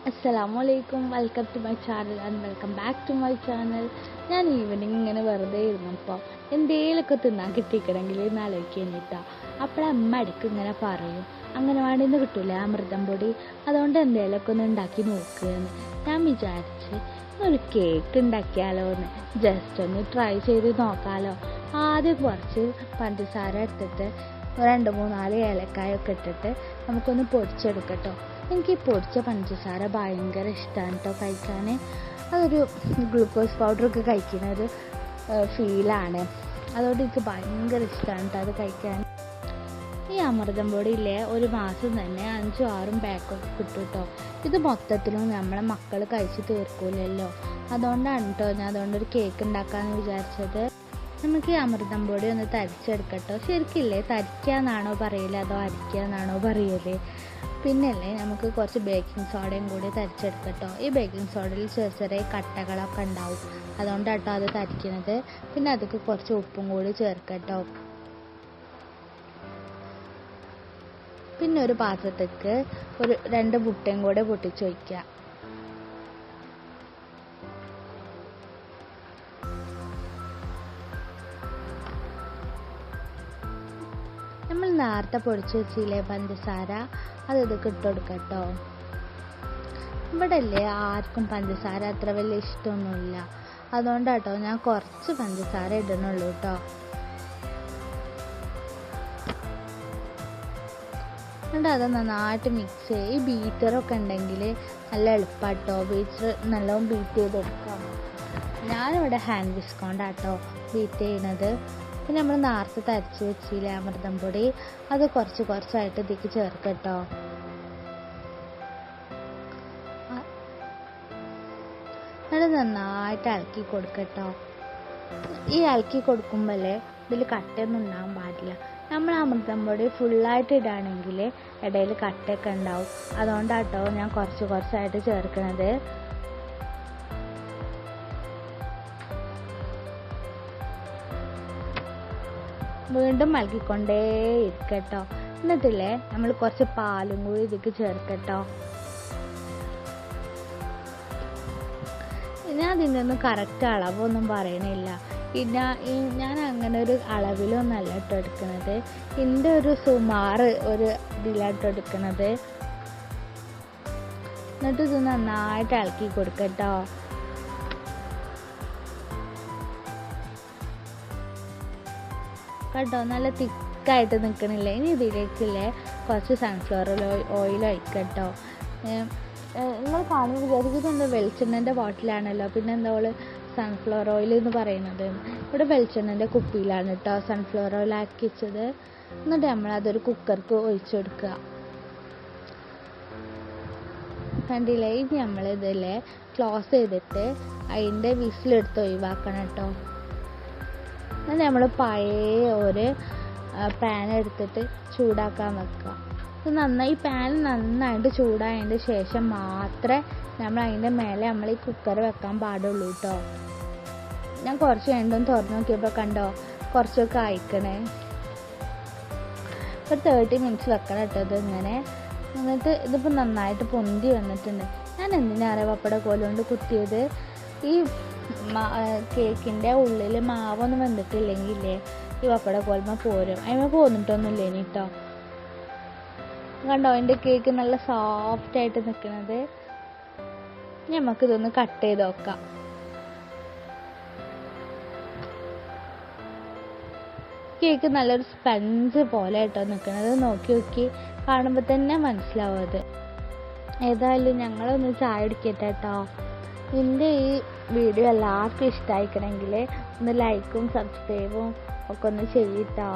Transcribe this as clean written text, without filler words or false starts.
Assalamualaikum, welcome to my channel and welcome back to my channel. ഞാൻ evening ഇങ്ങനെ വെറുതെ ഇരുന്നപ്പോൾ എന്തെങ്കിലുമൊക്കെ തിന്നാൻ കിട്ടിക്കണമെങ്കിൽ ഇന്ന് ആലോചിക്കാനിട്ടാ. അപ്പോഴമ്മ ഇടയ്ക്ക് ഇങ്ങനെ പറയും, അംഗനവാടിയിൽ നിന്ന് കിട്ടൂലേ അമൃതം പൊടി, അതുകൊണ്ട് എന്തെങ്കിലുമൊക്കെ ഒന്ന് ഉണ്ടാക്കി നോക്കുകയെന്ന്. ഞാൻ വിചാരിച്ച് ഒരു കേക്ക് ഉണ്ടാക്കിയാലോ എന്ന്, ജസ്റ്റ് ഒന്ന് ട്രൈ ചെയ്ത് നോക്കാമല്ലോ. ആദ്യം കുറച്ച് പഞ്ചസാര എടുത്തിട്ട് 2-3-4 ഏലക്കായൊക്കെ ഇട്ടിട്ട് നമുക്കൊന്ന് പൊടിച്ചെടുക്കട്ടോ. എനിക്ക് ഈ പൊടിച്ച പഞ്ചസാര ഭയങ്കര ഇഷ്ടമാണ് കേട്ടോ കഴിക്കാൻ. അതൊരു ഗ്ലൂക്കോസ് പൗഡറൊക്കെ കഴിക്കുന്ന ഒരു ഫീലാണ്. അതുകൊണ്ട് എനിക്ക് ഭയങ്കര ഇഷ്ടമാണ് കേട്ടോ അത് കഴിക്കാൻ. ഈ അമൃതം പൊടിയില്ലേ ഒരു മാസം തന്നെ 5-6 പാക്കൊക്കെ കിട്ടും കേട്ടോ. ഇത് മൊത്തത്തിലും നമ്മളെ മക്കൾ കഴിച്ച് തീർക്കൂലല്ലോ. അതുകൊണ്ടാണ് കേട്ടോ ഞാൻ അതുകൊണ്ടൊരു കേക്ക് ഉണ്ടാക്കാമെന്ന് വിചാരിച്ചത്. നമുക്ക് ഈ അമൃതം പൊടി ഒന്ന് തരിച്ചെടുക്കട്ടോ. ശരിക്കില്ലേ തരിക്കാന്നാണോ പറയല് അതോ അരിക്കാന്നാണോ പറയല്? പിന്നല്ലേ നമുക്ക് കുറച്ച് ബേക്കിംഗ് സോഡയും കൂടി തരിച്ചെടുക്കട്ടോ. ഈ ബേക്കിംഗ് സോഡയിൽ ചെറിയ ചെറിയ കട്ടകളൊക്കെ ഉണ്ടാവും, അതുകൊണ്ടാട്ടോ അത് തരിക്കുന്നത്. പിന്നെ അതൊക്കെ കുറച്ച് ഉപ്പും കൂടി ചേർക്കട്ടോ. പിന്നെ ഒരു പാത്രത്തേക്ക് ഒരു 2 മുട്ടയും കൂടെ പൊട്ടിച്ച് വയ്ക്കുക. നമ്മൾ നേരത്തെ പൊടിച്ച് വെച്ചില്ലേ പഞ്ചസാര, അത് ഇതൊക്കെ ഇട്ട് കൊടുക്കട്ടോ. ഇവിടെ അല്ലേ ആർക്കും പഞ്ചസാര അത്ര വലിയ ഇഷ്ടമൊന്നുമില്ല, അതുകൊണ്ടാട്ടോ ഞാൻ കുറച്ച് പഞ്ചസാര ഇടണുള്ളൂ കേട്ടോ. എന്നിട്ട് അത് നന്നായിട്ട് മിക്സ് ചെയ്യും. ഈ ബീറ്ററൊക്കെ ഉണ്ടെങ്കിൽ നല്ല എളുപ്പമാട്ടോ, ബീറ്റർ നല്ലോണം ബീറ്റ് ചെയ്തെടുക്കാം. ഞാനിവിടെ ഹാൻഡ് വിസ്ക് കൊണ്ടാട്ടോ ബീറ്റ് ചെയ്യണത്. പിന്നെ നമ്മൾ നേരത്തെ തരിച്ച് വെച്ചില്ലേ അമൃതം പൊടി, അത് കുറച്ചായിട്ട് ഇതിലേക്ക് ചേർക്കട്ടോ. അത് നന്നായിട്ട് ഇളക്കി കൊടുക്കട്ടോ. ഈ ഇളക്കി കൊടുക്കുമ്പോഴേ ഇതിൽ കട്ടയൊന്നും ഉണ്ടാകാൻ പാടില്ല. നമ്മൾ അമൃതം പൊടി ഫുള്ളായിട്ട് ഇടുകയാണെങ്കിൽ ഇടയിൽ കട്ടയൊക്കെ ഉണ്ടാവും, അതുകൊണ്ടാട്ടോ ഞാൻ കുറച്ചായിട്ട് ചേർക്കണത്. വീണ്ടും ഇളക്കിക്കൊണ്ടേ ഇരിക്കട്ടോ. എന്നിട്ടില്ലേ നമ്മൾ കുറച്ച് പാലും കൂടി ഇതിലേക്ക് ചേർക്കട്ടോ. ഞാൻ ഇതിനൊന്നും കറക്റ്റ് അളവൊന്നും പറയണില്ല. ഞാൻ അങ്ങനെ ഒരു അളവിലൊന്നല്ല കേട്ടോ എടുക്കുന്നത്, എൻ്റെ ഒരു സുമാറ് ഒരു ഇതിലാട്ടോ എടുക്കുന്നത്. എന്നിട്ട് ഇത് നന്നായിട്ട് ഇളക്കി കൊടുക്കട്ടോ. കേട്ടോ നല്ല തിക്കായിട്ട് നിൽക്കണില്ലേ. ഇനി ഇതിലേക്കില്ലേ കുറച്ച് സൺഫ്ലവർ ഓയിൽ ഒഴിക്കട്ടോ. നിങ്ങൾ കാണുമ്പോൾ വിചാരിക്കുന്നത് വെളിച്ചെണ്ണൻ്റെ ബോട്ടിലാണല്ലോ, പിന്നെ എന്താ സൺഫ്ലവർ ഓയിൽ എന്ന് പറയുന്നത്. ഇവിടെ വെളിച്ചെണ്ണൻ്റെ കുപ്പിയിലാണ് കേട്ടോ സൺഫ്ലവർ ഓയിൽ ആക്കി വെച്ചത്. എന്നിട്ട് നമ്മളതൊരു കുക്കർക്ക് ഒഴിച്ചു കൊടുക്കുക. കണ്ടില്ലേ, ഇനി നമ്മളിതില്ലേ ക്ലോസ് ചെയ്തിട്ട് അതിൻ്റെ വിസിലെടുത്ത് ഒഴിവാക്കണം കേട്ടോ. എന്നിട്ട് നമ്മൾ പഴയ ഒരു പാൻ എടുത്തിട്ട് ചൂടാക്കാൻ വെക്കുക. ഈ പാൻ നന്നായിട്ട് ചൂടായതിൻ്റെ ശേഷം മാത്രമേ നമ്മൾ അതിൻ്റെ മേലെ നമ്മൾ ഈ കുക്കർ വെക്കാൻ പാടുള്ളൂ കേട്ടോ. ഞാൻ കുറച്ച് കഴിഞ്ഞും തുറന്ന് നോക്കിയപ്പോൾ കണ്ടോ കുറച്ചൊക്കെ അയക്കണേ. ഒരു 30 മിനിറ്റ്സ് വെക്കണം കേട്ടോ ഇത് ഇങ്ങനെ. എന്നിട്ട് ഇതിപ്പോൾ നന്നായിട്ട് പൊന്തി വന്നിട്ടുണ്ട്. ഞാൻ എന്തിനാണ് പപ്പടക്കോല് കൊണ്ട് കുത്തിയത്? ഈ കേക്കിൻ്റെ ഉള്ളിൽ മാവൊന്നും വെന്തിട്ടില്ലെങ്കിലേ ഈ പപ്പടക്കോൽമ പോരും. അതിമ പോന്നിട്ടൊന്നുമില്ല ഇനി കേട്ടോ. കണ്ടോ എൻ്റെ കേക്ക് നല്ല സോഫ്റ്റായിട്ട് നിൽക്കുന്നത്. നമുക്കിതൊന്ന് കട്ട് ചെയ്ത് നോക്കാം. കേക്ക് നല്ലൊരു സ്പഞ്ച് പോലെ കേട്ടോ നിൽക്കുന്നത്. നോക്കി കാണുമ്പോൾ തന്നെ മനസ്സിലാവും അത്. ഏതായാലും ഞങ്ങളൊന്ന് ചായ കുടിക്കട്ടെ കേട്ടോ. എൻ്റെ ഈ വീഡിയോ എല്ലാവർക്കും ഇഷ്ടമായിക്കണമെങ്കിൽ ഒന്ന് ലൈക്കും സബ്സ്ക്രൈബും ഒക്കെ ഒന്ന് ചെയ്യട്ടോ.